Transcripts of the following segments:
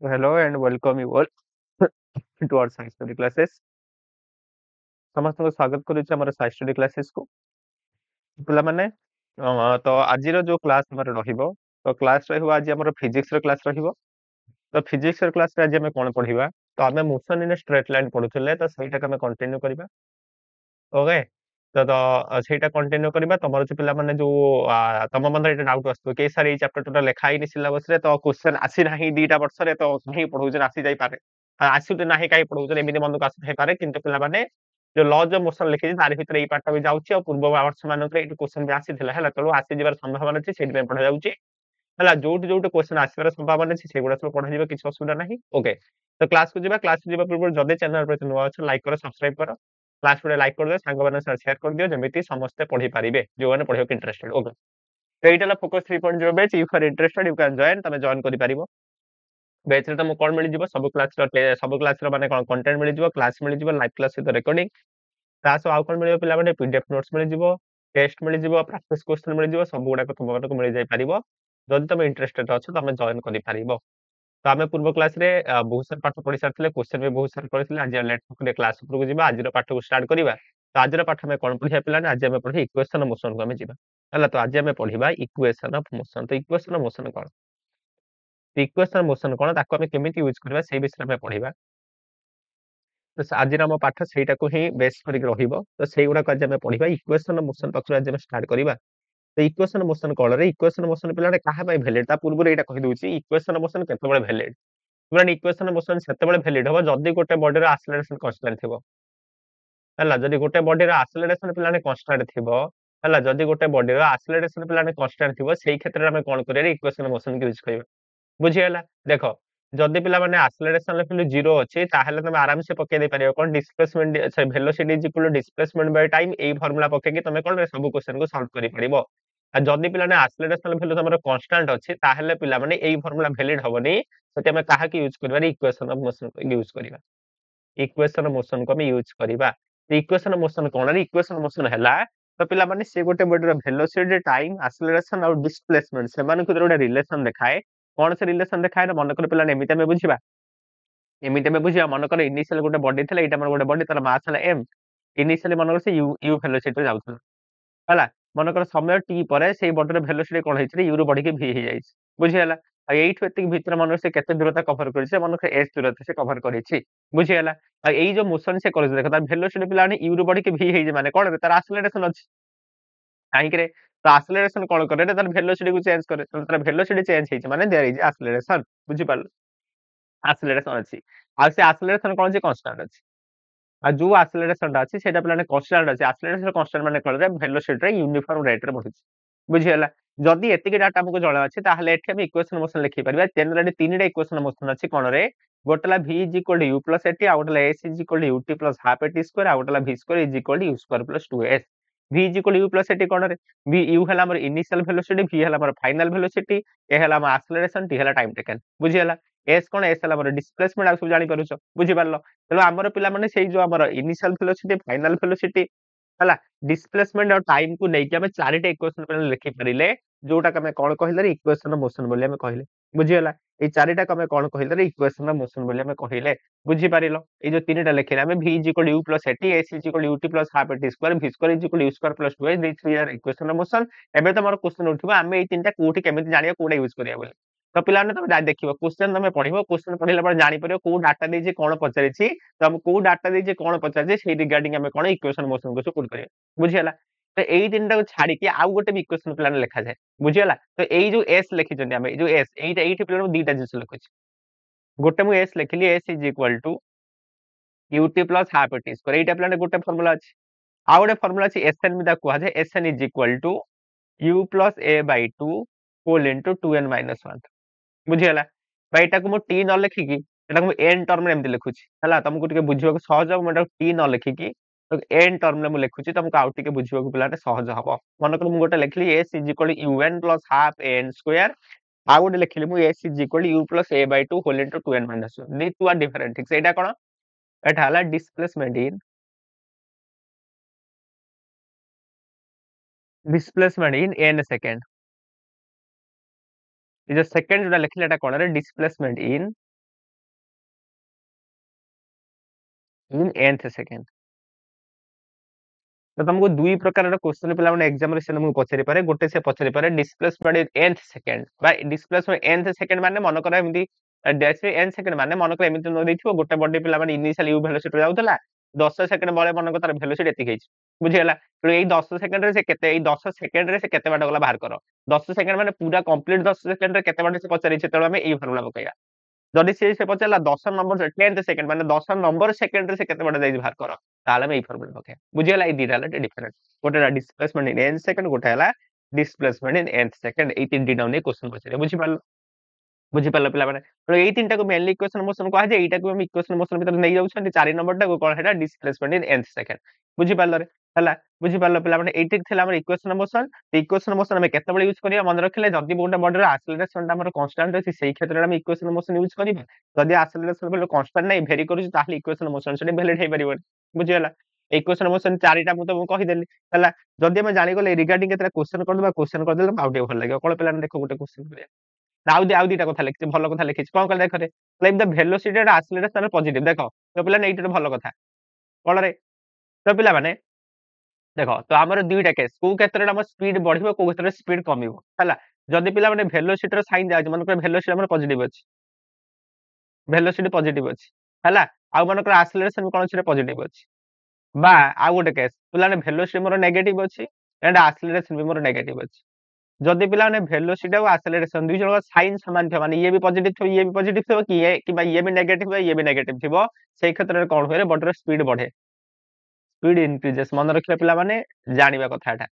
Hello and welcome you all to our science study classes. ସମସ୍ତଙ୍କୁ ସ୍ୱାଗତ କରୁଛି ଆମର ସାଇନ୍ସ ଷ୍ଟଡି କ୍ଲାसेସ୍ କୁ ପିଲାମାନେ ତ ଆଜିର ଯୋଉ କ୍ଲାସ ଆମର ରହିବ ତ କ୍ଲାସ ରହିବ ଆଜି ଆମର ଫିଜିକ୍ସ ର କ୍ଲାସ ରହିବ ତ ଫିଜିକ୍ସ ର କ୍ଲାସ ରେ ଆଜି ଆମେ କଣ ପଢିବା ତ ଆମେ ମୋଶନ ଇନ ଷ୍ଟ୍ରେଟ ଲାଇନ ପଢୁଥିଲେ ତ ସେଇଟାକୁ ଆମେ କଣ୍ଟିନ୍ୟୁ କରିବା ଓକେ ସେଇଟା କଣ୍ଟିନ୍ୟୁ କରିବା ତମର ଯୋଉ ପିଲାମାନେ ଯୋଉ ତମ ମନରେ ଏଇଟା ଡାଉଟ ଆସୁଥିବ କି ସାର୍ ଏଇ ଚାପ୍ଟର ଟୋଟାଲ ଲେଖା ହେଇନି ସିଲାବସ ରେ ତ କ୍ୱେଶ୍ଚନ ଆସି ନାହିଁ 2ଟା ବର୍ଷରେ ତ କାହିଁ ପଢଉଛନ୍ତି ଆସି ଯାଇପାରେ ଆସୁଛି ନାହିଁ କାହିଁ ପଢଉଛନ୍ତି ଏମିତି ମନକୁ ଆସିଥାଇପାରେ କିନ୍ତୁ ପିଲାମାନେ ଯୋଉ ଲଜ ଅଫ ମୋଶନ ଲେଖିଛି ତାରି ଭିତରେ ଏଇ ପାର୍ଟ ବି ଯାଉଛି ଆଉ ପୂର୍ବ ବର୍ଷ ମାନଙ୍କରେ ଏଇଠି କ୍ୱେଶ୍ଚନ ବି ଆସିଥିଲା ହେଲା ତେଣୁ ଆସିଯିବାର ସମ୍ଭାବନା ଅଛି ସେଇଥିପାଇଁ ପଢା ଯାଉଛି ହେଲା ଯୋଉଠି ଯୋଉଠି କ୍ୱେଶ୍ଚନ ଆସିବାର ସମ୍ଭାବନା ଅଛି ସେଗୁଡା ସବୁ ପଢାଯିବ କିଛି ଅସୁବିଧା ନାହିଁ ଓକେ ତ କ୍ଲାସକୁ ଯିବା ପୂର୍ବରୁ ଯଦି ଚ୍ୟାନେଲ ପ୍ରତି ନୂଆ ଅଛ ଲାଇକ୍ କର ସବସ୍କ୍ରାଇବ କର କ୍ଲାସ वीडियो लाइक कर दियो सांगମାନେ शेयर कर दियो ଯେମିତି ସମସ୍ତେ ପଢି ପାରିବେ ଯୋଉମାନେ ପଢିବାକୁ ଇଣ୍ଟରେଷ୍ଟେଡ ଓକେ ତ ଏଇଟା ହେଲା focus 3.0 batch if are interested you can join ତମେ ଜଏନ୍ କରି ପାରିବ ବେଚ୍ ରେ ତମକୁ କଣ ମିଳିଯିବ ସବୁ କ୍ଲାସ ର ମାନେ କଣ କଣ୍ଟେଣ୍ଟ ମିଳିଯିବ କ୍ଲାସ ମିଳିଯିବ ଲାଇଭ କ୍ଲାସ ସହିତ ରେକର୍ଡିଂ ତା ସହ ଆଉ କଣ ମିଳିବ ପିଲାମାନେ ପିଡିଏଫ ନୋଟ୍ସ ମିଳିଯିବ ଟେଷ୍ଟ ମିଳିଯିବ ପ୍ରାକ୍ଟିସ କ୍ୱେଶ୍ଚନ ମିଳିଯିବ ସବୁ ଗୁଡାକ ତୁମମାନଙ୍କୁ ମିଳି ଯାଇ ପାରିବ ଯଦି ତମେ ଇଣ୍ଟରେଷ୍ଟେଡ ଅଛ ତମେ ଜଏନ୍ କରି ପାରିବ ତ ଆମେ ପୂର୍ବ କ୍ଲାସରେ ବହୁତ ସାରା ପାଠ ପଢି ସାରିଥିଲେ କ୍ୱେଶ୍ଚନ ବି ବହୁତ ସାରା କରିଥିଲେ ଆଜି ଲେଟ୍ କରିଲେ କ୍ଲାସ ଉପରକୁ ଯିବା ଆଜିର ପାଠକୁ ଷ୍ଟାର୍ଟ କରିବା ତ ଆଜିର ପାଠ ଆମେ କଣ ପଢିବା ପିଲାମାନେ ଆଜି ଆମେ ପଢିବା ଇକ୍ୱେସନ ମୋଶନକୁ ଆମେ ଯିବା ହେଲା ତ ଆଜି ଆମେ ପଢିବା ଇକ୍ୱେସନ ଅଫ ମୋଶନ ତ ଇକ୍ୱେସନ ମୋଶନ କଣ ଇକ୍ୱେସନ ମୋଶନ କଣ ତାକୁ ଆମେ କେମିତି ୟୁଜ କରିବା ସେଇ ବିଷୟରେ ଆମେ ପଢିବା ତ ଆଜିର ଆମ ପାଠ ସେଇଟାକୁ ହିଁ ବେସ୍ କରିକି ରହିବ ତ ସେଇଗୁଡାକୁ ଆଜି ଆମେ ପଢିବା ଇକ୍ୱେସନ ମୋଶନ ପାଖରୁ ଆଜି ଆମେ ଷ୍ଟାର୍ଟ କରିବା ତ ଇକ୍ୱେସନ ମୋଶନ କଳରେ ଇକ୍ୱେସନ ମୋଶନ ପିଲାମାନେ କାହା ପାଇଁ ଭ୍ୟାଲିଡ ତା ପୂର୍ବରୁ ଏଇଟା କହିଦଉଛି ଇକ୍ୱେସନ ମୋଶନ କେତେବେଳେ ଭ୍ୟାଲିଡ ମାନେ ଇକ୍ୱେସନ ମୋଶନ ସେତେବେଳେ ଭ୍ୟାଲିଡ ହବ ଯଦି ଗୋଟେ ବଡିର ଆକ୍ସେଲରେସନ କନଷ୍ଟାଣ୍ଟ ଥିବ ହେଲା ଯଦି ଗୋଟେ ବଡିର ଆକ୍ସେଲରେସନ ପିଲାମାନେ କନଷ୍ଟାଣ୍ଟ ଥିବ ହେଲା ଯଦି ଗୋଟେ ବଡିର ଆକ୍ସେଲରେସନ ପିଲାମାନେ କନଷ୍ଟାଣ୍ଟ ଥିବ ସେଇ କ୍ଷେତ୍ରରେ ଆମେ କଣ କରିବା ଇକ୍ୱେସନ ମୋଶନ ୟୁଜ କରିବା ବୁଝିଗଲା ଦେଖ ଯଦି ପିଲାମାନେ ଆକ୍ସେଲରେସନ ଲେଭେଲ 0 ଅଛି ତାହେଲେ ତମେ ଆରାମସେ ପକେଇ ଦେଇ ପାରିବ କଣ displacement velocity is equal to displacement by time ଏଇ ଫର୍ମୁଲା ପକେଇକି ତମେ କଣ ସବୁ କ୍ୱେଶ୍ଚନ କୁ ସଲ୍ଭ କରି ପାରିବ ଆଉ ଯଦି ପିଲାମାନେ ଆକ୍ସେଲରେସନ ଲେଭେଲ ତମର କନଷ୍ଟାଣ୍ଟ ଅଛି ତାହେଲେ ପିଲାମାନେ ଏଇ ଫର୍ମୁଲା ଭ୍ୟାଲିଡ ହବନି ସେଠି ଆମେ କାହାକୁ ୟୁଜ କରିବା ଇକ୍ୱେସନ ଅଫ ମୋଶନ ୟୁଜ କରିବା ଇକ୍ୱେସନ ମୋଶନ କୁ ଆମେ ୟୁଜ କରିବା ଇକ୍ୱେସନ ମୋଶନ କଣ ଇକ୍ୱେସନ ମୋଶନ ହେଲା ତ ପିଲାମାନେ ସେ ଗୋଟେ ବଡିର ଭେଲୋସିଟି ଟାଇମ ଆକ୍ସେଲରେସନ ଆଉ ଡିସପ୍ଲେସମେଣ୍ଟ ସେମାନଙ୍କ ଭିତରେ ଗୋଟେ ରିଲେସନ ଦେଖାଏ କଣ ସେ ରିଲେସନ ଦେଖାଏ ନା ମନେକର ପିଲାମାନେ ଏମିତି ଆମେ ବୁଝିବା ମନେକର ଇନିସିଆଲ ଗୋଟେ ବଡି ଥିଲା ଏଇଟା ଆମର ଗୋଟେ ବଡି ତାର ମାସ ହେଲା m ଇନିସିଆଲି ମନେକର ସେ ୟୁ ଭେଲୋସିଟି ରେ ଯାଉଥିଲା ହେଲା ମନେକର ସମୟ t ପରେ ସେଇ ବଡିର ଭେଲୋସିଟି କଣ ହେଇଛି ୟୁ ରୁ ବଢିକି v ହେଇଯାଇଛି ବୁଝିଗଲା ଆଉ ଏଇଠୁ ଏତିକି ଭିତରେ ମନେକର ସେ କେତେ ଦୂରତା କଭର କରିଛି ମନେକର s ଦୂରତା ସେ କଭର କରିଛି ବୁଝିଗଲା ଆଉ ଏଇ ଯୋଉ ମୋଶନ ସେ କରିଛି ଦେଖ ତାର ଭେଲୋସିଟି ପିଲାମାନେ ୟୁ ରୁ ବଢିକି v ହେଇଛି ମାନେ କଣ ତାର ଆକ୍ସେଲରେସନ ଅଛି କାହିଁକି ତ ଆକ୍ସେଲରେସନ କଣ କରେ ତାର ଭେଲୋସିଟି କୁ ଚେଞ୍ଜ କରେ ତାର ଭେଲୋସିଟି ଚେଞ୍ଜ ହେଇଛି ମାନେ ଦେयर ଇଜ ଆକ୍ସେଲରେସନ ବୁଝିପାରିଲ ଆକ୍ସେଲରେସନ ଅଛି ଆଉ ସେ ଆକ୍ସେଲରେସନ କଣ ଅଛି କନଷ୍ଟାଣ୍ଟ ଅଛି ଆଉ ଯୋଉ ଆକ୍ସେଲରେସନ ଟା ଅଛି ସେଇଟା ପିଲାମାନେ କନଷ୍ଟାଣ୍ଟ ଅଛି ଆକ୍ସେଲରେସନ କନଷ୍ଟାଣ୍ଟ ମାନେ କଣ ଭେଲୋସିଟି ରେ ୟୁନିଫର୍ମ ରେଟ୍ ରେ ବଢୁଛି ବୁଝିହେଲା ଯଦି ଏତିକି ଡାଟା ଆମକୁ ଜଣା ଅଛି ତାହେଲେ ଏଠି ଆମେ ଇକ୍ୱେସନ ମୋଶନ ଲେଖି ପାରିବା ଜେନେରାଲି ତିନିଟା ଇକ୍ୱେସନ ମୋଶନ ଅଛି କଣରେ ଗୋଟେ ହେଲା v is equal to u plus at ଆଉ ଗୋଟେ ହେଲା s is equal to ut plus half at square ଆଉ ଗୋଟେ ହେଲା v square is equal to u square plus 2s v is equal to u plus at କଣରେ u ହେଲା ଆମର ଇନିशियल velocity v ହେଲା ଆମର ଫାଇନାଲ ভেলোসিটি a ହେଲା ଆମ ଆକ୍ସେଲରେସନ t ହେଲା ଟାଇମ ଟେକନ ବୁଝିହେଲା s କଣ s ହେଲା ଆମର ଡିସପ୍ଲେସମେଣ୍ଟ ଆଉ ସବୁ ଜାଣି ପାରୁଛ ବୁଝିପାରିଲ ତେଣୁ ଆମର ପିଲାମାନେ ସେଇ ଯୋଉ ଆମର ଇନିशियल ভেলোসিটি ଫାଇନାଲ ଭେଲୋସିଟି ହେଲା ଡିସପ୍ଲେସମେଣ୍ଟ ଆଉ ଟାଇମ କୁ ନେଇକି ଆମେ ଚାରିଟା ଇକ୍ୱେସନ ଲେଖି ପାରିଲେ ଯୋଉଟା ଆମେ କଣ କହିଲେ ଇକ୍ୱେସନ ମୋଶନ ବୋଲି ଆମେ କହିଲେ ବୁଝିହେଲା ଏଇ ଚାରିଟାକୁ ଆମେ କଣ କହିଲେ ଇକ୍ୱେସନ ମୋଶନ ବୋଲି ଆମେ କହିଲେ ବୁଝିପାରିଲ ଏଇ ଯୋଉ ତିନିଟା ଲେଖିଲେ ଆମେ v is equal to u plus at s is equal to ut plus half at square v square is equal to u square plus 2s these three are equation of motion ଏବେ ତମର question ଉଠିବ ଆମେ ଏଇ ତିନିଟା କୋଉଠି କେମିତି ଜାଣିବା କୋଉଟା ୟୁଜ କରିବା ବୋଲି ତ ପିଲାମାନେ ତମେ ଦେଖିବ କ୍ୱେଶ୍ଚନ ତମେ ପଢିବ କ୍ୱେଶ୍ଚନ ପଢିଲା ପରେ ଜାଣିପାରିବ କୋଉ ଡାଟା ଦେଇଛି କଣ ପଚାରିଛି ତ ଆମେ କୋଉ ଡାଟା ଦେଇଛି କଣ ପଚାରିଛି ସେଇ ରିଗାର୍ଡିଂ ଆମେ କଣ ଇକ୍ୱେସନ ମୋଶନ କୁ ପୁଟ୍ କରିବା ବୁଝିହେଲା ତ ଏଇ ତିନିଟାକୁ ଛାଡିକି ଆଉ ଗୋଟେ ବି ଇକ୍ୱେସନ ପିଲାମାନେ ଲେଖାଯାଏ ବୁଝିହେଲା ତ ଏଇ ଯୋଉ s ଲେଖିଛନ୍ତି ଆମେ ଏଇ ଯୋଉ s ଏଇଠି ପିଲାମାନଙ୍କୁ ଦିଟା ଜିନିଷ ଲେଖୁଛି ଗୋଟେ ମୁଁ s ଲେଖିଲି s is equal to ut plus half at square ଏଇଟା ପିଲାମାନେ ଗୋଟେ ଫର୍ମୁଲା ଅଛି ଆଉ ଗୋଟେ ଫର୍ମୁଲା ଅଛି sn ବି ତାକୁ କୁହାଯାଏ sn is equal to u plus a by 2 whole into 2n minus 1 ବୁଝିହେଲା ବା ଏଟାକୁ ମୁଁ t ନ ଲେଖିକି ଏଟାକୁ ମୁଁ n ଟର୍ମରେ ଏମିତି ଲେଖୁଛି ହେଲା ତମକୁ ଟିକେ ବୁଝିବାକୁ ସହଜ ହବ ମୁଁ ଏଟାକୁ t ନ ଲେଖିକି n ଟର୍ମରେ ମୁଁ ଲେଖୁଛି ତମକୁ ଆଉ ଟିକେ ବୁଝିବାକୁ ପିଲାମାନେ ସହଜ ହବ ମନେକର ମୁଁ ଗୋଟେ ଲେଖିଲି s is equal to un plus half an square ଆଉ ଗୋଟେ ଲେଖିଲି ମୁଁ s is equal to u plus a by 2 whole into 2n minus 1 these two are different ଠିକ ସେଇଟା କଣ ଏଟା ହେଲା displacement in n second ଏ ଯୋଉ ସେକେଣ୍ଡ ଯୋଉଟା ଲେଖିଲେ ଏଟା କଣ ରେ displacement in in nth second तो तुमको दुई प्रकार क्वेश्चन पे एग्जाम से पचारि पारे गोटे से पचारि पारे डिस्प्लेसमेंट इन nth सेकंड बा डिस्प्लेसमेंट nth सेकंड माने मन कर एमती डैश nth सेकंड माने मन कर एमती न देथिबो गोटे बॉडी पिला माने इनिशियल यू वेलोसिटी जाउतला 10 सेकंड बळे मन को तार वेलोसिटी एति हेछि बुझियला तो एई 10 सेकंड रे से केते एई 10 सेकंड रे से केते बाट गला बाहर करो 10 सेकंड माने पूरा कंप्लीट 10 सेकंड रे केते बाट से पचारि छै तळे हमें एई फार्मूला पकेया जदि से पचारला 10 नंबर 10th सेकंड माने 10 नंबर सेकंड रे से केते बाट जाई बाहर करो ताले में एई फार्मूला पकेया बुझियला एई दिटा हला डिफरेंट गोटे डिस्प्लेसमेंट इन nth सेकंड गोटे हला डिस्प्लेसमेंट इन nth सेकंड एई तीन दिटा ने क्वेश्चन पचारे बुझि पारलो बुझिपाल पिला माने तो एई तीनटा को मेनली इक्वेशन मोशन कहा जाय एटा को हम इक्वेशन मोशन भीतर नै जाउछन 4 नंबर टा को कोन हेटा डिस्प्लेसमेंट इन nth सेकंड बुझिपाल रे हला बुझिपाल पिला माने एटी थिला हमर इक्वेशन मोशन हम केते बळे यूज करिया मन रखले जदी गोटे बॉडी रे एक्सेलरेशन टा हमर कांस्टेंट अछि सेही क्षेत्र रे हम इक्वेशन मोशन यूज करिबा जदी एक्सेलरेशन बेले कांस्टेंट नै वेरी करू ताहले इक्वेशन मोशन से वैलिड हे परिबो बुझियला इक्वेशन मोशन 4 टा मु तो कहि देली हला जदी हम जानि गले रिगार्डिंग केतरा क्वेश्चन कर देला आउटे भल लागे कोन पिला देखो गोटे क्वेश्चन आउ दिटा कथा लिखिଛି ଭଲ କଥା लिखिଛି କଣ କଲେ ଦେଖରେ like the velocity at acceleration are positive ଦେଖ ତ ପିଲା ଏଇଟା ଗୋଟେ ଭଲ କଥା କଣ ରେ ତ ପିଲା ମାନେ ଦେଖ ତ ଆମର ଦୁଇଟା କେସ୍ କୋଉ କ୍ଷେତ୍ରରେ ଆମ ସ୍ପିଡ ବଢିବ କୋଉ କ୍ଷେତ୍ରରେ ସ୍ପିଡ କମିବ ହେଲା ଯଦି ପିଲା ମାନେ velocity ର ସାଇନ୍ ଯାଉଛି ମାନେ velocity ଆମର ପଜିଟିଭ ଅଛି velocity ପଜିଟିଭ ଅଛି ହେଲା ଆଉ ମାନଙ୍କର acceleration କଣ ଅଛି ପଜିଟିଭ ଅଛି ବା ଆଉ ଗୋଟେ କେସ୍ ପିଲା ମାନେ velocity ମୋର ନେଗେଟିଭ ଅଛି and acceleration ବି ମୋର ନେଗେଟିଭ ଅଛି जदि पिला ने वेलोसिटी और एक्सेलरेशन दुई जण साइन समान थियो माने ये भी पॉजिटिव थियो ये भी पॉजिटिव थियो कि ये भी नेगेटिव है ये भी नेगेटिव थिबो सेही क्षेत्र रे कोन होय रे बॉडी रे स्पीड बढ़े स्पीड इंक्रीजेस मन रखिया पिला माने जानिबा कथा एटा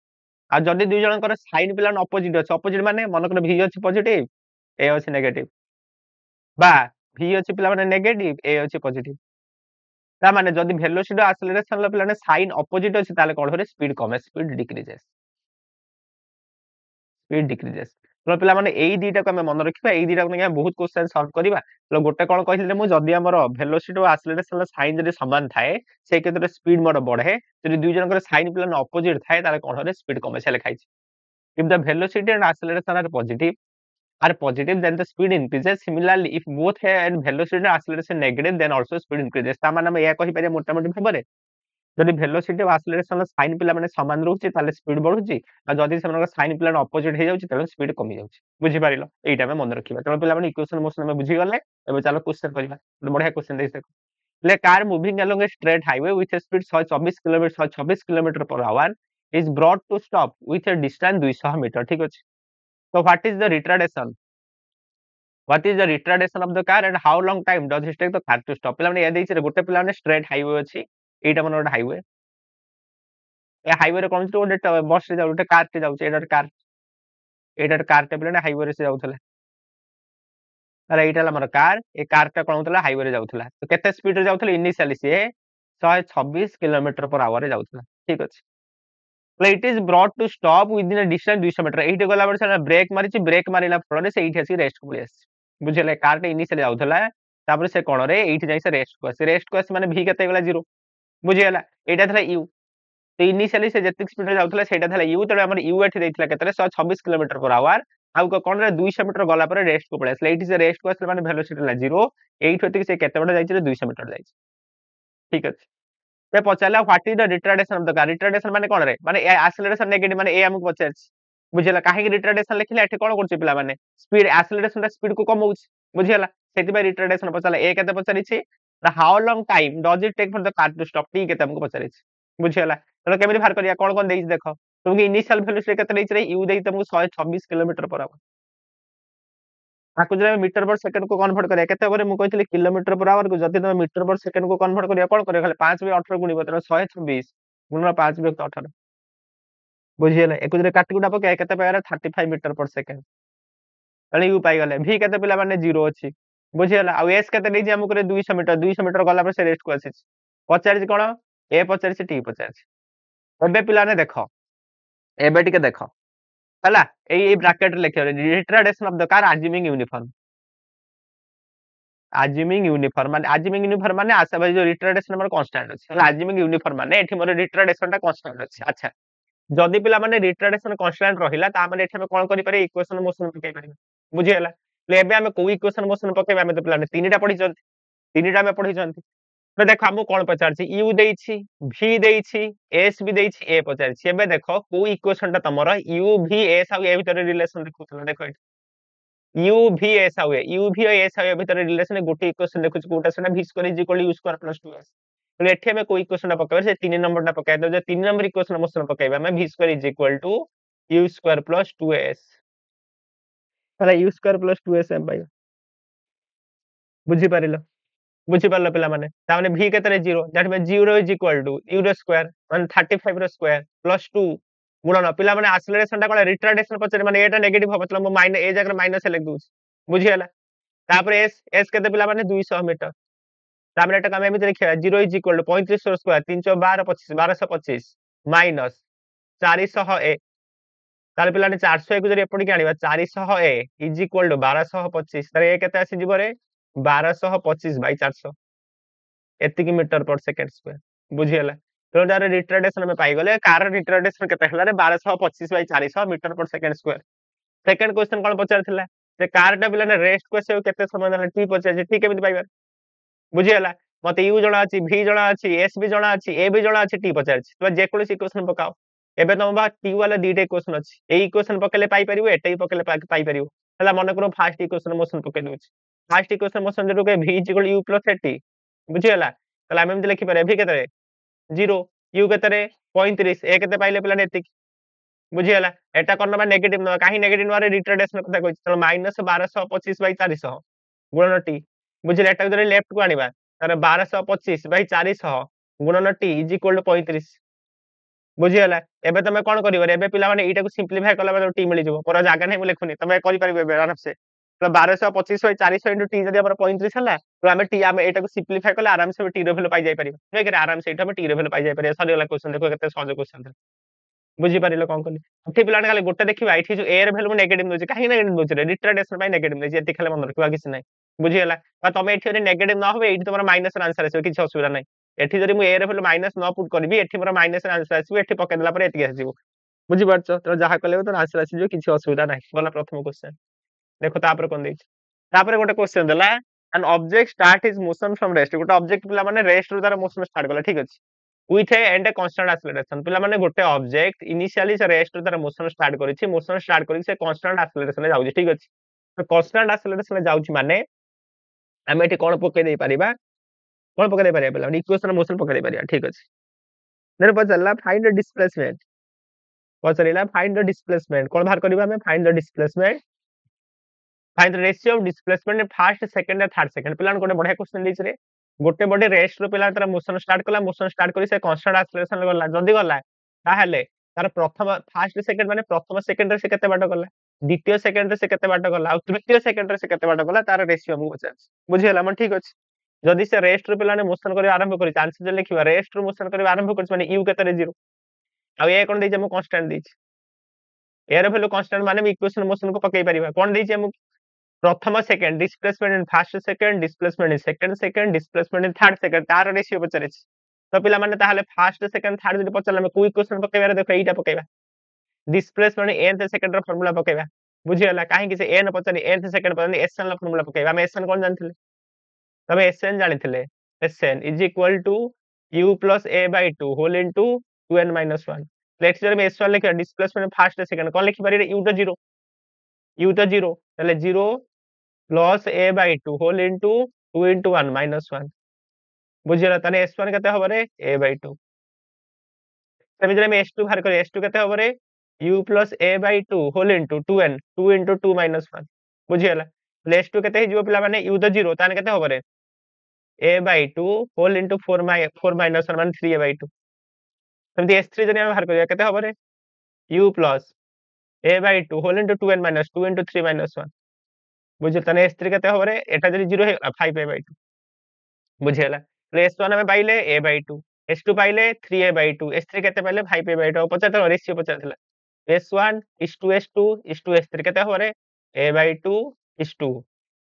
आ जदि दुई जणकर साइन पिला न अपोजिट माने मन कर v अछि पॉजिटिव a अछि नेगेटिव बा v अछि पिला माने नेगेटिव a अछि पॉजिटिव ता माने जदि वेलोसिटी और एक्सेलरेशन ल पिला ने साइन अपोजिट अछि ताले कोन होय रे स्पीड कमे स्पीड डिक्रीजेस स्पीड डिक्रीजेस तो पिला माने एई दीटा को हम मन रखिबा एई दीटा को बहुत क्वेश्चन सॉल्व करबा तो गोटे कोन कहिले मु जदी हमर वेलोसिटी और एक्सेलरेशन साइन जदी समान थाए से केतरे स्पीड मोर बढ़े जदी दुई जनकर साइन पिला न अपोजिट थाए ताले कोन होरे स्पीड कमे से लिखाइ छै if the velocity and acceleration are positive then the speed increases similarly if both and velocity and acceleration negative then also speed increases ता माने हम या कहि पारे मोटा मोटी भाबरे जदि वेलोसिटी और एक्सेलरेशन साइन पिला माने समान रहउची ताले स्पीड बढ़ुची आ जदि सेमनक साइन पिला अपोजिट हे जाउची ताले स्पीड कमी जाउची बुझि पारिलो एइटा में मन रखिबा त पिला माने इक्वेशन मोशन में बुझि गले एबे चलो क्वेश्चन करिबा बढ़िया क्वेश्चन देख देखो ले car moving along a straight highway with a speed 124 kilometre 126 kilometre per hour is brought to stop with a distance 200 metre ठीक अछि तो what is the retardation What is the retardation of the car and how long time does it take the car to stop? पिला माने या देइछ रे गोटे पिला माने स्ट्रेट हाईवे अछि एटा माने गोटे हाईवे ए हाईवे रे कोन गोटे बस रे जाउ गोटे कार रे जाउ एटा कार टे पिला हाईवे रे से जाउथला अरे एटा हमर कार ए कार टा कोन होतला हाईवे रे जाउथला तो केते स्पीड रे जाउथला इनिशियली से 126 किलोमीटर पर आवर रे जाउथला ठीक अछि तो it is brought to stop within a distance 200 metre एठी गला बड से ब्रेक मारिछि ब्रेक मारिला फଳରେ से एठी आसी रेस्ट को आसी बुझले कार टे इनिशियली जाउथला तापर से कोन रे एठी जाई से रेस्ट को आसी माने v केते गला 0 बुझियला एटा थला u तो इनिशियली से जतिक स्पीड रे जाउथला सेटा थला u तळे हमर u एठी दैथला केतरे 126 किलोमीटर पर आवर आउ को कोन रे 200 मीटर गला पर रेस्ट को पळे आसला एठी से रेस्ट को आसला माने वेलोसिटी ला 0 एठी होति से केते बड जाई छै 200 मीटर जाई छै ठीक अछि ते पचारला what is the retardation of the car retardation माने कोन रे माने एक्सेलरेशन नेगेटिव माने ए हमक पचारछि बुझियला काहे रिटार्डेशन लिखिला एठी कोन करछि पिला माने स्पीड एक्सेलरेशन रा स्पीड को कमौछि बुझियला सेति बाय रिटार्डेशन पचारला ए केते पचारिछि how long time does it take for the car to stop टी केते हमक पचारिछि बुझियला तो केमिति बाहर करिया कोन कोन देइछ देखो तुमके इनिशियल वेलोसिटी केते देइछ रे यू देइ तुमको 126 किलोमीटर पर आवर ताकू जब मीटर पर सेकंड को कन्वर्ट करिया केते करे मु कहितली किलोमीटर पर आवर को जति तुम मीटर पर सेकंड को कन्वर्ट करिया कोन करे खाली 5 बाय 18 गुणिबो त 126 गुणन 5 बाय 18 बुझियले एकु जरे काटी गुडा पके केते पायरा 35 मीटर पर सेकंड तणी यू पाई गले v केते पिला माने 0 अछि बुझियला आ s केते नै जे हमु करे 200 मीटर गला पर से रेस्ट को आसी पचारिछि कोन ए पचारिछि टी पचारिछि एबे पिला ने देखो एबे टिके देखो हला एई ब्रैकेट लिखियो retardation of the car assuming uniform माने आशा भाई जो रिटार्डेशन हमर कांस्टेंट अछि हला assuming uniform माने एठी मोर रिटार्डेशन ता कांस्टेंट अछि अच्छा जदि पिला माने रिटार्डेशन कांस्टेंट रहिला ता माने एठी हम कोन करि पारे इक्वेशन मोशन पके पारे बुझियला ले एबे हम को इक्वेशन मोशन पके हम तो पिला ने तीनटा पढी जंती तीनटा में पढी जंती तो देख हमको कौन पचार यू देइछि भी देइछि एस भी देइछि ए पचार एबे देख को इक्वेशन टा तमरो यू भी एस आ ए भीतर रिलेशन देखुतला देखो यू भी एस आ यू भी एस आ भीतर रिलेशन गोटे इक्वेशन देखुछ कोटा सेना v square is equal you square plus 2s तो एठी हमें कोई इक्वेशन टा पकाबे से 3 नंबर टा पकाय दो जे 3 नंबर इक्वेशन मोशन पकाइबा हमें v square is equal to u square plus 2s ताला यू स्क्वायर प्लस 2s हम भाई बुझी पारिलो बुझी पारलो पिला माने ता माने v केतरे 0 that mean 0 is equal to u रो स्क्वायर माने 35 रो स्क्वायर प्लस 2 गुणन पिला माने एक्सेलरेशन टा कोला रिटार्डेशन पचरे माने एटा नेगेटिव हो मतलब माइनस ए जगह माइनस लिख दूछ बुझी हला तापर s केते पिला माने 200 मीटर तापर एटा हम एमिति लिखिया 0 इज इक्वल टू 35 रो स्क्वायर 312 25 1225 माइनस 400 ए तार पिला ने 400 को जरी एपडी के आनिबा 400 ए इज इक्वल टू 1225 तारे ए केते आसी जिवो रे 1225 बाय 400 एतिकी मीटर पर सेकंड स्क्वायर बुझी हला तो तार रिटार्डेशन में पाई गले कार रिटार्डेशन केते हला रे 1225 by 400 metre per second square second question कोन पचार थिला से कार टा पिला ने रेस्ट को से केते समय देला टी पचार टी केमिति पाइबा बुझी हला मते यू जणा अछि v जणा अछि s भी जणा अछि a भी जणा अछि टी पचार तो जे कोनोसी इक्वेशन पकाओ एबे तम बा टी वाला दीटे इक्वेशन अछि ए इक्वेशन पकेले पाई परिबो एटा ही पकेले पाई परिबो हला मन करो फर्स्ट इक्वेशन मोशन पके दोछ फर्स्ट इक्वेशन मोशन जरो के v u + at बुझी हला तला हम एमति लिखि पारे v केतरे 0 u केतरे 35 a केते पाइले पिला नेतिक बुझी हला एटा करन बा नेगेटिव न काहे नेगेटिव न रे रिटार्डेशन कथा कहै त -1225/400 गुणन t बुझिले एटा जरे लेफ्ट को आनिबा तारे 1225/400 गुणन t = 35 बुझी हला एबे तमे कोन करिवो एबे पिला माने एटा को सिंपलीफाई कला बारे टी मिली जबो पर जागा नै मु लेखुनी तमे करि परिबे एबे आराम से तो 1225/400 टी जदि हमर 35 हला तो हमें टी हमें एटा को सिंपलीफाई कला आराम से टी रो वैल्यू पाई जाय परिबो नै करे आराम से एटा हमें टी रो वैल्यू पाई जाय परिबो सरी वाला क्वेश्चन देखो केते सहज क्वेश्चन बुझी पारिलो कोन कली एठी पिला खाली गोटे देखिबा एठी जो ए र वैल्यू नेगेटिव दोछि काहे नेगेटिव दोछि रे रिटार्डेशन बाय नेगेटिव दोछि एति खाली मन रखिबा किछ नै बुझी हला बा तमे एठी रे नेगेटिव न होबे एठी तमरा माइनस आंसर आसे किछ असुविधा नै एठी जदि मु ए रे वैल्यू माइनस न पुट करबी एठी मोर माइनस आंसर आसी एठी पके देला पर एति आसीबो बुझी पारछो तो जहा कले तो आंसर आसी जो किछ असुविधा नै बोला प्रथम क्वेश्चन देखो तापर कोन देछि तापर गोटे क्वेश्चन देला an object start his motion from rest गोटे ऑब्जेक्ट पिला माने रेस्ट रो तार मोशन स्टार्ट कला ठीक अछि with a and a constant acceleration पिला माने गोटे ऑब्जेक्ट इनिशियली से रेस्ट तार मोशन स्टार्ट करिछि मोशन स्टार्ट करि से कांस्टेंट एक्सेलरेशन ले जाउछि ठीक अछि तो कांस्टेंट एक्सेलरेशन ले जाउछि माने हम एठी कोन पके दे परिबा कोन पके दे परिबा पिला इक्वेशन मोशन पके दे परिबा ठीक अछि देन पचला फाइंड द डिस्प्लेसमेंट पचरिला फाइंड द डिस्प्लेसमेंट कोन बाहर करबा हमें find the displacement find the ratio of displacement in first second and third second पिला कोन बढ़िया क्वेश्चन दिछ रे गोटे बॉडी रेस्ट रो पिला तार मोशन स्टार्ट कला मोशन स्टार्ट करी से कांस्टेंट एक्सेलरेशन गला जल्दी गला ताहले तार प्रथम फर्स्ट सेकंड माने प्रथम सेकंड रे से केते बाट गला द्वितीय सेकंड रे से केते बाट गला और तृतीय सेकंड रे से केते बाट गला तार रेशियो हम पचास बुझी हला मन ठीक अछि जदि से रेस्ट रो पिला ने मोशन करी आरंभ करी चांस जे लिखिबा रेस्ट रो मोशन करी आरंभ करी माने u केते रे 0 आ ए कोन दैछ हम कांस्टेंट दैछ ए रे वैल्यू कांस्टेंट माने इक्वेशन मोशन को पकई परिबा कोन दैछ हम प्रथम second displacement in first second displacement in second second displacement in third second तार रेशियो पचरे तो पिला माने ताहले फर्स्ट सेकंड थर्ड जदि पचला में कोई क्वेश्चन पकेबा देखो एटा पकेबा डिस्प्लेसमेंट nth सेकंड रो फार्मूला पकेबा बुझी हला काहे कि से n पचनी nth सेकंड पचनी sn रो फार्मूला पकेबा हम sn कोन जानथिले तबे sn जानिथिले sn u + a/2 whole into 2n - 1 let's जर में s1 लिखा डिस्प्लेसमेंट फर्स्ट सेकंड कोन लिखि पारी u तो 0 तले 0 प्लस a/2 होल इनटू 2 * 1 - 1 बुझिला तने s1 केते होबो रे a/2 तमे जरे में s2 बाहर करे s2 केते होबो रे u + a/2 whole into 2n 2 * 2 - 1 बुझिला s2 केते हिजो पिला माने u तो 0 ताने केते होबो रे a/2 होल इनटू 4 - 1 माने 3a/2 तमे s3 जने बाहर करे केते होबो रे u + a/2 whole into 2n - 2 * 3 - 1 बुझे तने s3 केते होबो रे एटा जदि 0 हे 5a/2 बुझिला s1 में पाइले a/2 s2 पाइले 3a/2 s3 केते पाइले 5a/2 पचा तो रेशियो पचा थिला s1 s2 s3 केते हो रे a/2 s2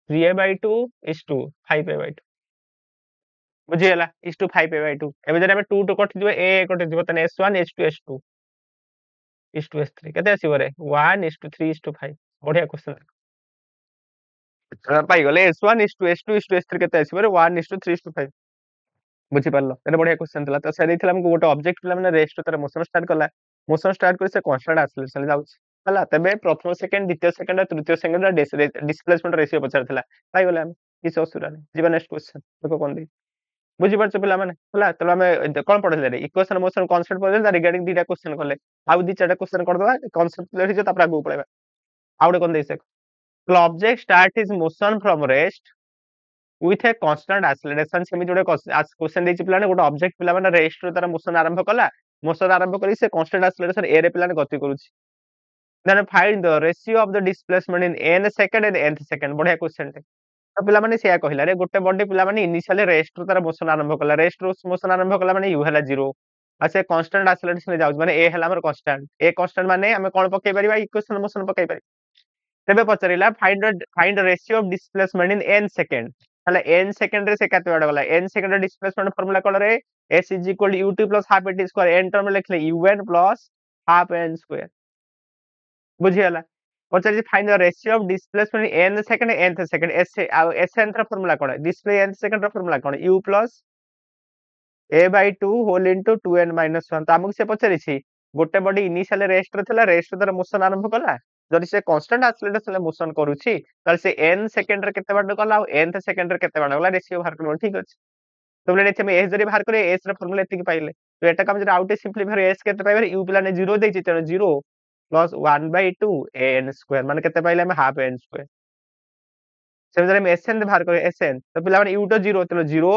3a/2 s2 5a/2 बुझिला s2 5a/2 एबे जरे हम 2 कट दिबो a कट दिबो तने s1 s2 s2 s2 s3 केते आसीबो रे 1 3 5 बढ़िया क्वेश्चन पाई गले s1 s2 s2 s2 s3 केते आसीबो रे 1 3 5 बुझी पारलो एटा बढ़िया क्वेश्चन थिला तो से देथिला हमको गोटे ऑब्जेक्ट पिला माने रेस्ट तार मोशन स्टार्ट कर से कांस्टेंट एक्सेलरेशन जाउछ हला तबे प्रथम सेकंड द्वितीय सेकंड और तृतीय सेकंड डिस्प्लेसमेंट रेशियो पचार थिला पाई गले हम किस असुरा नै जीवा नेक्स्ट क्वेश्चन देखो कोन दी बुझी पारछ पिला माने हला तले हम कोन पढले रे इक्वेशन मोशन कांस्टेंट पढले रिगार्डिंग दीटा क्वेश्चन करले आउ दी चारटा क्वेश्चन कर दवा कांसेप्ट क्लियर हो तापर आगु पळेबा आउडे कोन देइसे object start his motion from rest with a constant acceleration सेमी जोडे क्वेश्चन देछि पिलाने गोटे ऑब्जेक्ट पिला माने रेस्ट रो तार मोशन आरंभ कला मोशन आरंभ करी से कांस्टेंट एक्सेलरेशन ए रे पिलाने गति करूछि then find the ratio of the displacement in n second and nth second बढ़िया क्वेश्चन टे तो पिला माने सेया कहिला रे गोटे बॉडी पिला माने इनिशियली रेस्ट रो तार मोशन आरंभ कला रेस्ट रो मोशन आरंभ कला माने u हला 0 आ से कांस्टेंट एक्सेलरेशन जाउछ माने a हला हमर कांस्टेंट a कांस्टेंट माने हमें कोन पकई परिबा इक्वेशन मोशन पकई परिबा तेबे पचरिला find ratio of displacement in n second हला n सेकंड रे से केते बड गला n सेकंड डिस्प्लेसमेंट फार्मूला कोन रे s ut plus half at square n term लिखले un plus half n स्क्वायर बुझियला पचरि find the ratio of displacement n second nth second s n रा फार्मूला कोन डिस्प्ले n सेकंड रा formula कोन u plus a/2 whole into 2n - 1 तामुक से पचरि छी गोटे बॉडी इनिशियल रेस्ट रे थला रेस्ट तार मोशन आरंभ कला जदि से कांस्टेंट एक्सेलरेशन मोशन करूची ताल से n सेकंड रे केते बाट गला nth सेकंड रे केते बाट गला रेशियो बाहर करबो ठीक अछि तो बोले नेचे में s जरी बाहर करे s रे फार्मूला एति पाइले तो एटा काम जरा आउट सिंपलीफाई s केते पाइबे u पिला ने 0 देछि त 0 प्लस 1/2 an स्क्वायर माने केते पाइले हम हाफ n स्क्वायर से जरे में sn बाहर करे sn तो पिला माने u तो 0 तो 0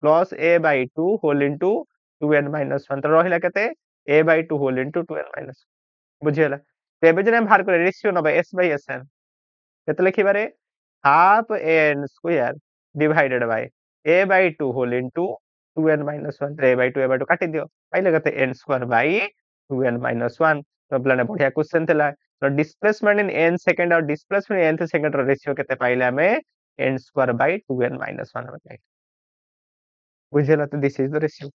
plus a/2 whole into 2n - 1 तो रहिला केते a/2 होल इनटू 2n - 1 बुझियला तेबे जने बाहर करे रेशियो नबे s by sn केते लिखि बारे half n square divided by a/2 whole into 2n - 1 a/2 काटि दियो पाइले केते n स्क्वायर बाय 2n - 1 तो प्लाने बढ़िया क्वेश्चन थिला तो डिस्प्लेसमेंट इन n सेकंड और डिस्प्लेसमेंट इन nth सेकंड रो रेशियो केते पाइले हमें n स्क्वायर बाय 2n - 1 हमें बुझियला तो दिस इज द रेशियो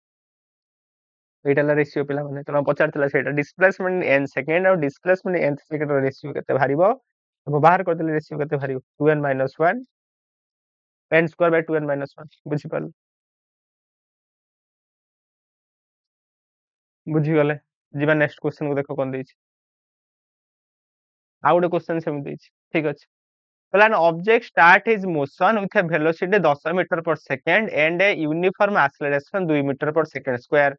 एटाला रेशियो पिला माने तो पचार थिला सेटा डिस्प्लेसमेंट n सेकंड और डिस्प्लेसमेंट nth सेकंड रो रेशियो केते भारिबो तो बाहर कर देले रेशियो केते भारिबो 2n - 1 n square by 2n - 1 बुझि पाल बुझि गले जीवा नेक्स्ट क्वेश्चन को देखो कोन देछि आउडे क्वेश्चन सेम देछि ठीक अछि Well, an object start his motion with a velocity 10 meter per second and a uniform acceleration 2 meter per second square.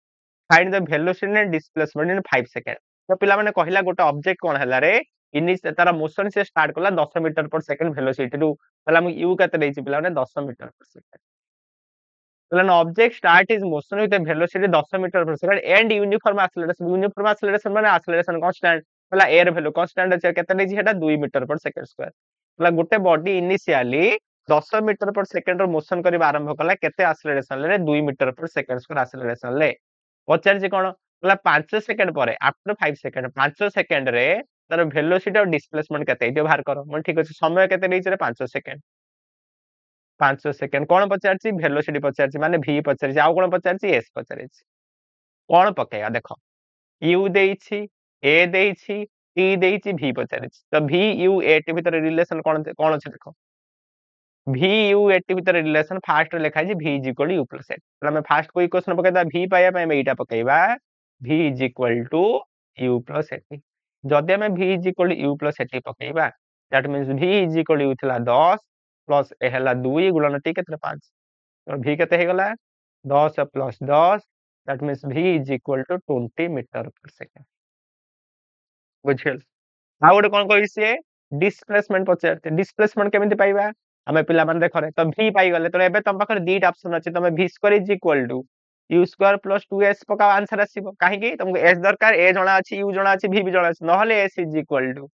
Find the velocity and displacement in 5 seconds. तो पिला माने कहिला गोटे ऑब्जेक्ट कोन हला रे इनिस तारा मोशन से स्टार्ट कला 10 मीटर पर सेकंड वेलोसिटी रु पहला हम u कते देछि पिला माने 10 metre per second Well, an object start his motion with a velocity 10 meter per second and uniform acceleration. Uniform acceleration माने acceleration constant. पहला air value constant আছে केते देछि हेटा 2 मीटर पर सेकंड स्क्वायर. पहला गोटे body initially 10 metre per second row motion करिबा आरंभ कला केते एक्सेलरेशन ले 2 metre per second square acceleration ले. पचार जे कोन पहला 5 सेकंड परे आफ्टर 5 सेकंड 5 सेकंड रे तार वेलोसिटी और डिस्प्लेसमेंट केते इते बाहर करो. मन ठीक अछि समय केते देछि रे 5 सेकंड 5 सेकंड कोन पचारछि वेलोसिटी पचारछि माने v पचारछि आ कोन पचारछि s पचारछि कोन पकेया देखो u देछि a देछि t देछि v पचारछि तो v u a t भीतर रिलेशन कोन कोन अछि देखो v u a t भीतर रिलेशन फास्ट रे लिखा है v u plus a तो हम फास्ट कोई क्वेश्चन पकेदा v पाया पे हम एटा पकेबा v u plus a t जदि हम v u plus a t पकेबा दैट मींस v u थिला 10 प्लस ए हला 2 गुणन t केते 5 तो v केते हे गला 10 plus 10 that means v 20 metre per second बुझियल आ गोटे कोन कहि से डिस्प्लेसमेंट पचारते डिस्प्लेसमेंट केमिति पाइबा हमें पिला मन देखो रे तो v पाई गले तो एबे तम पाखर दीटा ऑप्शन अछि तमे v square is equal to u square plus 2s पका आंसर आसीबो काहे कि तुमको s दरकार a जणा अछि u जणा अछि v भी जणा अछि नहले s is equal to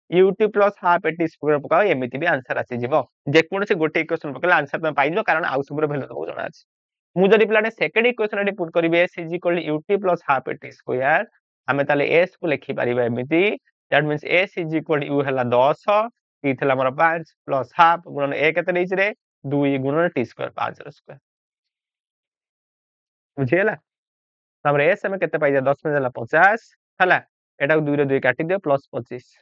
ut plus half eighty square पकाओ एमिति भी आंसर आसी जिवो जे कोन से गोटे इक्वेशन पकला आंसर तमे पाइजो कारण आउ सबरे वैल्यू तमको जणा अछि मु जदि प्लाने सेकंड इक्वेशन रे पुट करिवे s is equal to ut plus half eighty square हमें ताले s को लिखि परिबा एमिति that means s is equal to u हला 10 t थला हमर 5 प्लस हाफ गुणन a केते देछि रे 2 गुणन t स्क्वायर 5 रो स्क्वायर बुझियला हमरे s हमें केते पाइजा 10 में देला 50 हला एटा 2 रे 2 काटि दियो प्लस 25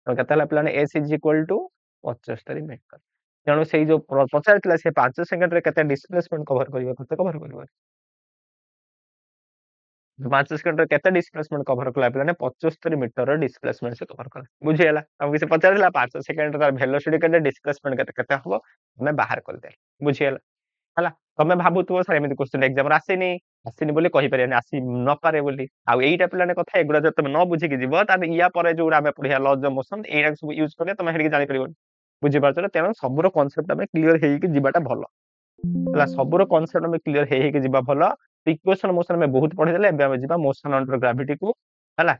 तो केते हला प्लान s is equal to 75 metre तेणु सेई जो पचार थिला से 5 सेकंड रे केते डिस्प्लेसमेंट कवर करिवो केते कवर करिवो ପାଞ୍ଚ ସେକେଣ୍ଡରେ କେତେ ଡିସପ୍ଲେସମେଣ୍ଟ କଭର କଲା ପିଲାମାନେ 75 ମିଟର ଡିସପ୍ଲେସମେଣ୍ଟ ସେ କଭର କଲା ବୁଝିଗଲା ତମକୁ କିଛି ପଚାରିଲା 5 ସେକେଣ୍ଡ ତାର ଭେଲୋସିଟି କେତେ ଡିସପ୍ଲେସମେଣ୍ଟ କେତେ କେତେ ହବ ତମେ ବାହାର କରିଦେଲ ବୁଝିଗଲା ହେଲା ତମେ ଭାବୁଥିବ ସାର୍ ଏମିତି କ୍ୱେଶ୍ଚନ ଏକ୍ସାମରେ ଆସିନି ଆସିନି ବୋଲି କହିପାରିବାନି ଆସି ନପାରେ ବୋଲି ଆଉ ଏଇଟା ପିଲାମାନେ କଥା ଏଗୁଡ଼ା ଯଦି ତମେ ନ ବୁଝିକି ଯିବ ତାହେଲେ ୟା ପରେ ଯୋଉଟା ଆମେ ପଢିବା ଲଜ୍ ଅଫ ମୋସନ ଏଇଟା ସବୁ ୟୁଜ କଲେ ତମେ ସେଠିକି ଜାଣିପାରିବନି ବୁଝିପାରୁଛ ନା ତେଣୁ ସବୁର କନସେପ୍ଟ ଆମେ କ୍ଲିୟର ହେଇକି ଯିବାଟା ଭଲ ହେଲା ସବୁର କନସେପ୍ଟ ଆମେ କ୍ଲିୟର ହେଇକି ଯିବା ଭଲ ଇକ୍ୱେସନ ମୋସନ ଆମେ ବହୁତ ପଢିଦେଲେ ଏବେ ଆମେ ଯିବା ମୋସନ ଅଣ୍ଡର ଗ୍ରାଭିଟି କୁ ହେଲା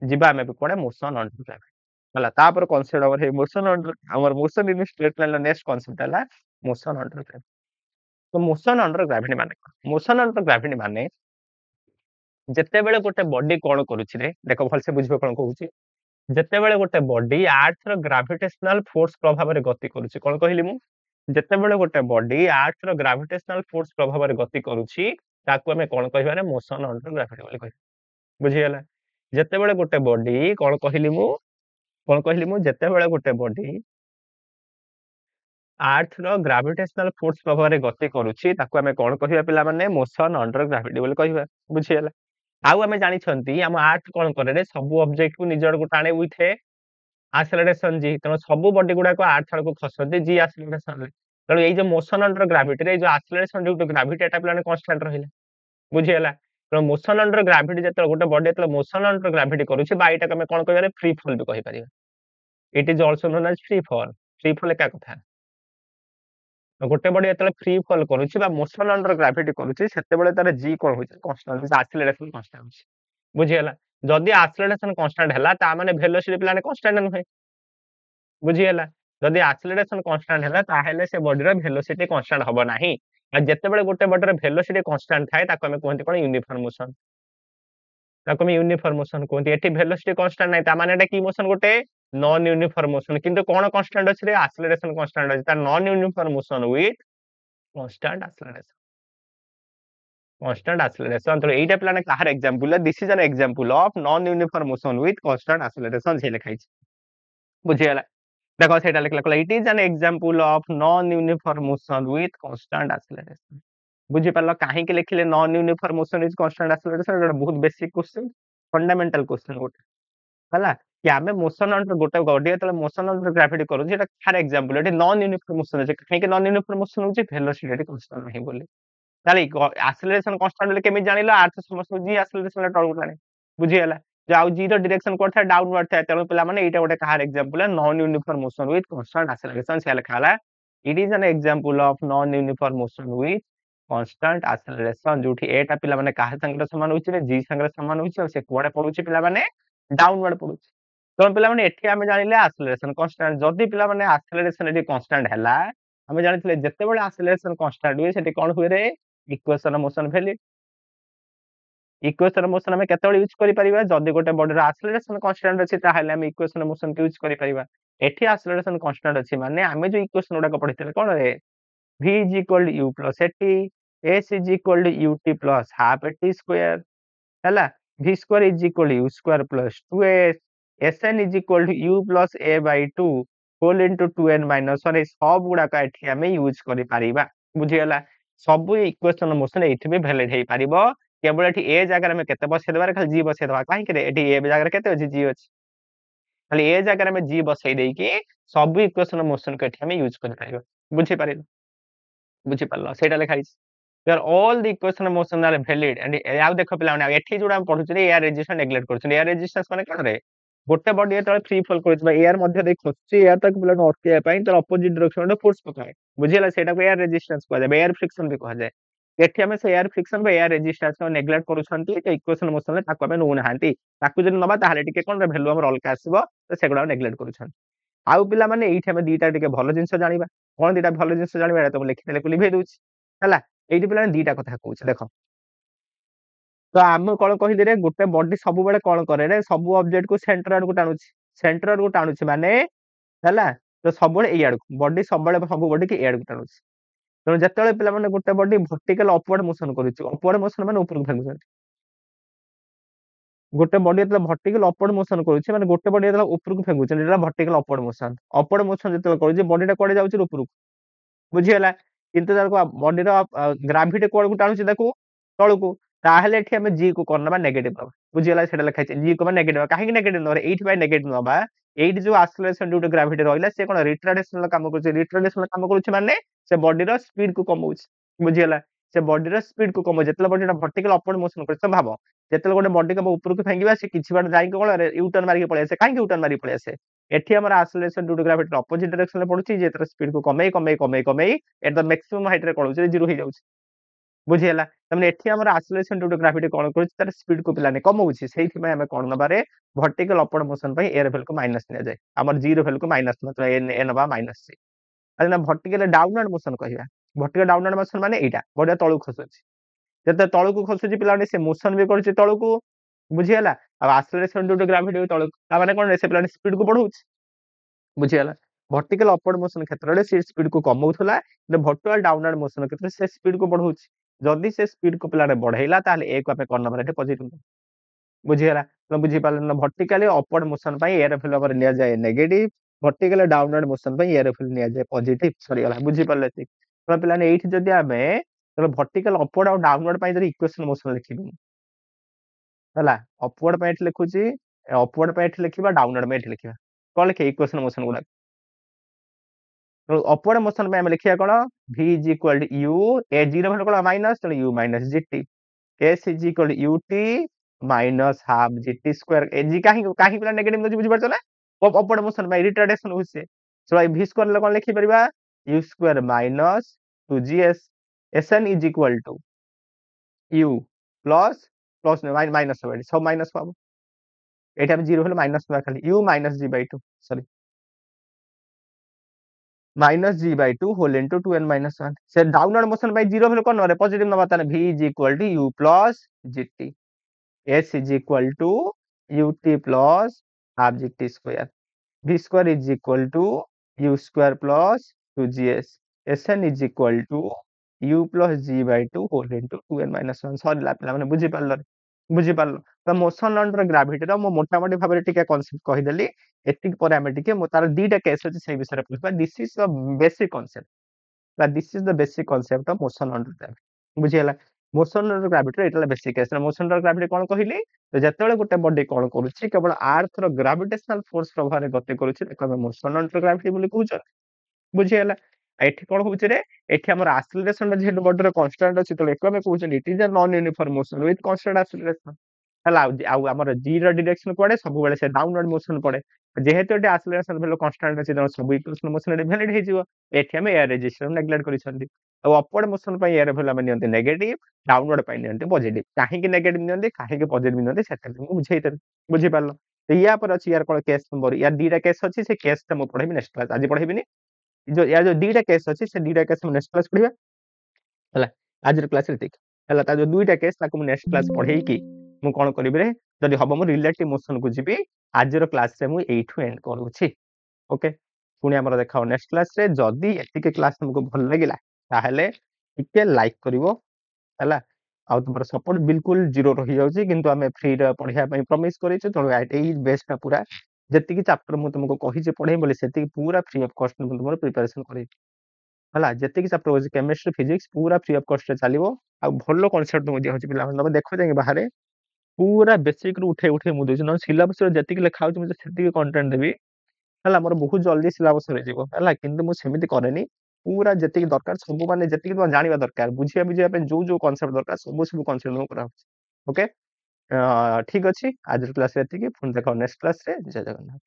ଯିବା ଆମେ କୁଆଡେ ମୋସନ ଅଣ୍ଡର ଗ୍ରାଭିଟି ହେଲା ତାପରେ କନସେପ୍ଟ ଆମର ହେଇ ମୋସନ ଅଣ୍ଡର ଆମର ମୋସନ ଇନ ଷ୍ଟ୍ରେଟ ଲାଇନ ର ନେକ୍ସଟ କନସେପ୍ଟ ହେଲା ମୋସନ ଅଣ୍ଡର ଗ୍ରାଭିଟି ତ ମୋସନ ଅଣ୍ଡର ଗ୍ରାଭିଟି ମାନେ ମୋସନ ଅଣ୍ଡର ଗ୍ରାଭିଟି ମାନେ ଯେତେବେଳେ ଗୋଟେ ବଡି କଣ କରୁଛି ରେ ଦେଖ ଭଲସେ ବୁଝିବ କଣ କହୁଛି ଯେତେବେଳେ ଗୋଟେ ବଡି ଆର୍ଥର ଗ୍ରାଭିଟେସନାଲ ଫୋର୍ସ ପ୍ରଭାବରେ ଗତି କରୁଛି କଣ କହିଲି ମୁଁ ଯେତେବେଳେ ଗୋଟେ ବଡି ଆର୍ଥର ଗ୍ରାଭିଟେସନାଲ ଫୋର୍ସ ପ୍ରଭାବରେ ଗତି କରୁଛି ତାକୁ ଆମେ କଣ କହିବା ନା ମୋସନ ଅଣ୍ଡର ଗ୍ରାଭିଟି ବୋଲି କହିବା ବୁଝିଗଲା ଯେତେବେଳେ ଗୋଟେ ବଡି କଣ କହିଲି ମୁଁ ଯେତେବେଳେ ଗୋଟେ ବଡି ଆର୍ଥର ଗ୍ରାଭିଟେସନାଲ ଫୋର୍ସ ପ୍ରଭାବରେ ଗତି କରୁଛି ତାକୁ ଆମେ କଣ କହିବା ପିଲାମାନେ ମୋସନ ଅଣ୍ଡର ଗ୍ରାଭିଟି ବୋଲି କହିବା ବୁଝିଗଲା ଆଉ ଆମେ ଜାଣିଛନ୍ତି ଆମ ଆର୍ଥ କଣ କରେ ସବୁ ଅବଜେକ୍ଟ କୁ ନିଜ ଆଡକୁ ଟାଣେ ୱିଥ୍ ଆକ୍ସେଲରେସନ ଜି ତେଣୁ ସବୁ ବଡି ଗୁଡାକ ଆର୍ଥ ଆଡକୁ ଖସନ୍ତି ଜି ଆକ୍ସେଲରେସନ ରେ ତେଣୁ ଏଇ ଯୋଉ ମୋସନ ଅଣ୍ଡର ଗ୍ରାଭିଟି ରେ ଏଇ ଯୋଉ ଆକ୍ସେଲରେସନ ଡ୍ୟୁ ଟୁ ଗ୍ରାଭିଟି ଏଟା ପିଲାମାନେ କନଷ୍ଟାଣ୍ଟ ରହିଲା ବୁଝିଗଲା ତେଣୁ ମୋସନ ଅଣ୍ଡର ଗ୍ରାଭିଟି ଯେତେବେଳେ ଗୋଟେ ବଡି ଯେତେବେଳେ ମୋସନ ଅଣ୍ଡର ଗ୍ରାଭିଟି କରୁଛି ବା ଏଇଟାକୁ ଆମେ କଣ କହିବା ଫ୍ରି ଫଲ ବି କହିପାରିବା ଇଟ୍ ଇଜ ଅଲସୋ ନୋନ୍ ଆଜ ଫ୍ରି ଫଲ ଏକା କଥା ଗୋଟେ ବଡି ଯେତେବେଳେ ଫ୍ରି ଫଲ କରୁଛି ବା ମୋସନ ଅଣ୍ଡର ଗ୍ରାଭିଟି କରୁଛି ସେତେବେଳେ ତାର ଜି କଣ ହଉଛି କନଷ୍ଟାଣ୍ଟ ଆକ୍ସିଲରେସନ କନଷ୍ଟାଣ୍ଟ ହଉଛି ବୁଝିଗଲା ଯଦି ଆକ୍ସିଲରେସନ କନଷ୍ଟାଣ୍ଟ ହେଲା ତା ମାନେ ଭେଲୋସିଟି ପିଲାମାନେ କନଷ୍ଟାଣ୍ଟ ନୁହେଁ ବୁଝିଗଲା ଯଦି ଆକ୍ସିଲରେସନ କନଷ୍ଟାଣ୍ଟ ହେଲା ତାହେଲେ ସେ ବଡିର ଭେଲୋସିଟି କନଷ୍ଟାଣ୍ଟ ହବ ନାହିଁ ଆଉ ଯେତେବେଳେ ଗୋଟେ ବଡିର ଭେଲୋସିଟି କନଷ୍ଟାଣ୍ଟ ଥାଏ ତାକୁ ଆମେ କୁହନ୍ତି କଣ ୟୁନିଫର୍ମ ମୋସନ ତାକୁ ଆମେ ୟୁନିଫର୍ମ ମୋସନ କୁହନ୍ତି ଏଠି ଭେଲୋସିଟି କନଷ୍ଟାଣ୍ଟ ନାହିଁ ତା ମାନେ ଏଟା କି ମୋସନ ଗୋଟେ ନନ୍ ୟୁନିଫର୍ମ ମୋସନ କିନ୍ତୁ କଣ କନଷ୍ଟାଣ୍ଟ ଅଛି ରେ ଆକ୍ସିଲରେସନ କନଷ୍ଟାଣ୍ଟ ଅଛି ତା non uniform motion with constant acceleration ତ ଏଇଟା ପିଲାମାନେ କାହାର example this is an example of non uniform motion with constant acceleration ସେ ଲେଖା ହେଇଛି ବୁଝିଗଲା ଦେଖ ସେଇଟା ଲେଖିଲା it is an example of non uniform motion with constant acceleration ବୁଝିପାରିଲ କାହିଁକି ଲେଖିଲେ non uniform motion with constant acceleration ଏଟା ବହୁତ ବେସିକ କ୍ୱେଶ୍ଚନ ଫଣ୍ଡାମେଣ୍ଟାଲ କ୍ୱେଶ୍ଚନ ଗୋଟେ ହେଲା कि आमे मोशन अंडर गोटे बॉडी जेतले मोशन अंडर ग्रेविटी करू जेटा खार एग्जांपल एटी नॉन यूनिफॉर्म मोशन अछि काहे नॉन यूनिफॉर्म मोशन होछि वेलोसिटी कांस्टेंट नहीं बोली ताले एक्सेलरेशन कांस्टेंट ले केमि जानिलो अर्थ समस्त जी एक्सेलरेशन टळ उठाने बुझी गेला जे आउ जी रो डायरेक्शन कोन था डाउनवर्ड था तेलो पिला माने एटा गोटे खार एग्जांपल है non uniform motion with constant acceleration से लिखाला it is an example of non uniform motion with constant acceleration जोठी एटा पिला माने काहे संगे समान होछि जी संगे समान होछि से कोडे पडुछि पिला माने डाउनवर्ड पडुछि तो पिला माने एठी आमे जानिले एक्सेलरेशन कांस्टेंट जदी पिला माने एक्सेलरेशन एठी कांस्टेंट हैला आमे जानिथिले जत्ते बेले एक्सेलरेशन कांस्टेंट हुए सेठी कोन हुए रे equation motion value equation motion आमे केते बेले यूज करि परिबा जदी गोटे बॉडी रो एक्सेलरेशन कांस्टेंट अछि ताहाले आमे इक्वेशन मोशन के यूज करि परिबा एठी एक्सेलरेशन कांस्टेंट अछि माने आमे जो इक्वेशन उडा को पढिथिले कोन रे v is equal to u plus at s is equal to ut plus half at square हैला v square is equal to u square plus 2s sn is equal to u plus a by 2 whole into 2n minus 1 सब गुडा का एठी हमें use करि परिबा बुझी गेला सब equation motion एठी भी वैलिड हे परिबो केवल एठी a जगह में केते बसे देबार खाली g बसे देबा काहे करे एठी a जगह केते अछि g अछि खाली a जगह में g बसै देई कि सब इक्वेशन मोशन के एठी हमें यूज करि परिबो बुझी परिबो बुझी पारलो सेटा लेखा हिस there all the equation motion are valid and याव देखो पिला माने एठी जोडा हम पढुछे एयर रेजिस्टेंस नेग्लेक्ट करछे एयर रेजिस्टेंस माने कोन रे गोटे बॉडी एत फ्री फॉल करछ एयर मध्ये देख खसछि एयर तक पिला अटके पई तर अपोजिट डायरेक्शन रे फोर्स पकाए बुझिला सेटा को एयर रेजिस्टेंस कहै जाय एयर फ्रिक्शन भी कहै जाय एठी हमें से एयर फ्रिक्शन बा एयर रेजिस्टेंस को नेग्लेक्ट करूछंती के इक्वेशन मोशन ताको हमें नो नहांती ताको जदि नबा ताहाले टिके कोन रे वैल्यू हमर अलका आसीबो तो सेगुडा नेग्लेक्ट करूछन आउ पिला माने एठी हमें दीटा टिके भलो जिंस जानिबा कोन दीटा भलो जिंस जानिबा एटा तो लिखि देले को लिभे दोछि हैला एठी पिला दीटा कथा कहूछ देखो तो आम कौन कहली रे गोटे बॉडी सब बेले कौन करे रे सब ऑब्जेक्ट को सेंटर आड़ को टाणुची सेंटर को टाणुची माने हैला तो सब बेले ए आड़ को बॉडी सब बेले सब बॉडी के ए आड़ को टाणुची तो जत्ते पिला माने गोटे बॉडी वर्टिकल अपवर्ड मोशन करूची अपवर्ड मोशन माने ऊपर को फेंकुछ गोटे बॉडी जत्ते वर्टिकल अपवर्ड मोशन करूची माने गोटे बॉडी जत्ते ऊपर को फेंकुछ एटा वर्टिकल अपवर्ड मोशन जत्ते करूची बॉडी टा कोडे जाउची ऊपर को बुझी होला किंतु ताको बॉडी रो ग्रेविटी कोड को टाणुची देखो तळको ताहले एठी हम g को कोन नबा नेगेटिव नबा बुझियला सेटा लिखा छै g को नेगेटिव काहे नेगेटिव नबा एठी बाय नेगेटिव नबा एठी जो एक्सेलरेशन ड्यू टू ग्रेविटी रहइला से कोन रिटार्डेशन काम करू रिटार्डेशन काम करू माने से बॉडी रो स्पीड को कमौछ बुझियला से बॉडी रो स्पीड को कमौ जेतले बॉडी वर्टिकल अपवर्ड मोशन करछ भाबो जेतले गोटे बॉडी को ऊपर को फेंगिबा से किछि बार जाई कोन यू टर्न मारी के पळे आसे काहे यू टर्न मारी पळे आसे एठी हमर acceleration due to gravity opposite direction ले पडुची जेतर स्पीड को कमई एट द मैक्सिमम हाइट रे कोन जीरो हो जाउछ बुझियला तमने एठी हमर एक्सेलरेशन ड्यू टू ग्रेविटी कोन करू तार स्पीड को पिलाने कमौछि सेहि में हमें कोन नबारे वर्टिकल अपवर्ड मोशन पई ए लेवल को माइनस ने जाय हमर जी लेवल को माइनस मतलब ए नबा माइनस सी अजना वर्टिकल डाउनवर्ड मोशन कहिबा वर्टिकल डाउनवर्ड मोशन माने एटा बॉडी तळु खसुछि जते तळु को खसुछि पिलाने से मोशन भी करछि तळु को बुझियला अब एक्सेलरेशन ड्यू टू ग्रेविटी तळु ता माने कोन से पिलाने स्पीड को बढ़ौछि बुझियला वर्टिकल अपवर्ड मोशन क्षेत्र रे से स्पीड को कमौथला वर्टिकल डाउनवर्ड मोशन क्षेत्र से स्पीड को बढ़ौछि जदि से स्पीड को पिलाने बढ़ैला ताले ए को आपे कोन नंबर एटे पॉजिटिव बुझियला तो बुझि पालन वर्टिकली अपवर्ड मोशन पई एयर फ्लो पर लिया जाए नेगेटिव वर्टिकल डाउनवर्ड मोशन पई एयर फ्लो लिया जाए पॉजिटिव सॉरी गला बुझि पाले तो पिलाने एठी जदि आमे तो वर्टिकल अपवर्ड और डाउनवर्ड पई जदि इक्वेशन मोशन लिखिबी हला अपवर्ड पे एठी लिखुची अपवर्ड पे एठी लिखिबा डाउनवर्ड पे एठी लिखिबा कोन लिखे इक्वेशन मोशन गुडा तो अपवर्ड मोशन में हम लिखिया कोन v is equal to u a 0 भल कोन माइनस तो u minus gt s is equal to ut minus half gt square a g काहे पिला नेगेटिव नो बुझि परछ ना अपवर्ड मोशन में रिटार्डेशन होसे सो v स्क्वायर ले कोन लिखि परबा u square minus 2gs sn is equal to u plus plus minus होबे सब माइनस पाबो एटा हम 0 हले माइनस बा खाली u minus g by 2 sorry minus g by 2 whole into 2n minus 1 से डाउनवर्ड मोशन बाय 0 भेल कोन रे पॉजिटिव न बताने v is equal to u plus gt s is equal to ut plus half gt square v square is equal to u square plus 2gs sn is equal to u plus g by 2 whole into 2n minus 1 sorry ला पिला माने बुझि पारलो तो motion under gravity रो मो मोटा मोटी भाबरे टिके concept कहि देली एतिक पर हम टिके मो तार दीटा केस अछि से विषय पुछबा this is the basic concept this is the basic concept of motion under gravity बुझियला मोशन अंडर ग्रेविटी एतला basic case motion under gravity कोन कहिली तो जतेबेले गोटे बॉडी कोन करूछि केवल अर्थ रो ग्रेविटेशनल फोर्स प्रभाव रे गति करूछि देखो हम मोशन अंडर ग्रेविटी बोली कहउछ बुझियला एठी कोन होउछ रे एठी हमर एक्सेलरेशन जेहेतु बॉडी रो कांस्टेंट अछि तो एको हम कहउछ it is a non uniform motion with constant acceleration हला आउ हमर जी रो डायरेक्शन कोडे सब बेले से डाउनवर्ड मोशन पड़े जेहेतु एटी एक्सेलरेशन भेलो कांस्टेंट अछि तो सब इक्वेशन मोशन रे वैलिड हे जिवो एठी हम एयर रेजिस्टेंस नेग्लेक्ट करि छथि अब अपवर्ड मोशन पय एयर भेलो हम नियंते नेगेटिव डाउनवर्ड पय नियंते पॉजिटिव काहे कि नेगेटिव नियंते काहे कि पॉजिटिव नियंते सेटा तुमको बुझाइते बुझि पारलो तो या पर अछि यार कोन केस नंबर या दीटा केस अछि से केस त मो पढेबी नेक्स्ट क्लास आज पढेबी जो या जो दीटा केस अछि से दीटा केस हम नेक्स्ट क्लास पढिबा हला आज रे क्लास रे ठीक हला ता जो दुईटा केस ताको मु नेक्स्ट क्लास पढेई की मु कोन करिबि रे जदि हबो मु रिलेटिव मोशन को जिबी आज रो क्लास रे मु एठु एंड करूछि ओके पुणी हमर देखाओ नेक्स्ट क्लास रे जदि एतिके क्लास तुमको भल लागिला ताहले टिके लाइक करिवो हला आ तुमर सपोर्ट बिल्कुल जीरो रहि जाउछि किंतु हमें फ्री रे पढिया पई प्रॉमिस करिछु तो एई बेस्ट का पूरा जति की चैप्टर मु तुमको कहि जे पढे बोले सेति पूरा फ्री ऑफ कॉस्ट मु तुमर प्रिपरेशन करि हला जति की चैप्टर होछि केमिस्ट्री फिजिक्स पूरा फ्री ऑफ कॉस्ट रे चलिवो आ भलो कांसेप्ट मु दिया होछि पिला मन देखो जाय बाहरे पूरा बेसिक रु उठे उठे मु दोछि न सिलेबस रे जति की लिखा होछि मु सेति की कंटेंट देबी हला मोर बहुत जल्दी सिलेबस रे जीवो हला किंतु मु सेमिति करेनी पूरा जति की दरकार सब माने जति की जानिबा दरकार बुझिया पे जो कांसेप्ट दरकार सब कांसेप्ट मु करा ओके ठीक अछि आज क्लास रे एतिकी पुन देखो नेक्स्ट क्लास रे जय जगन्नाथ।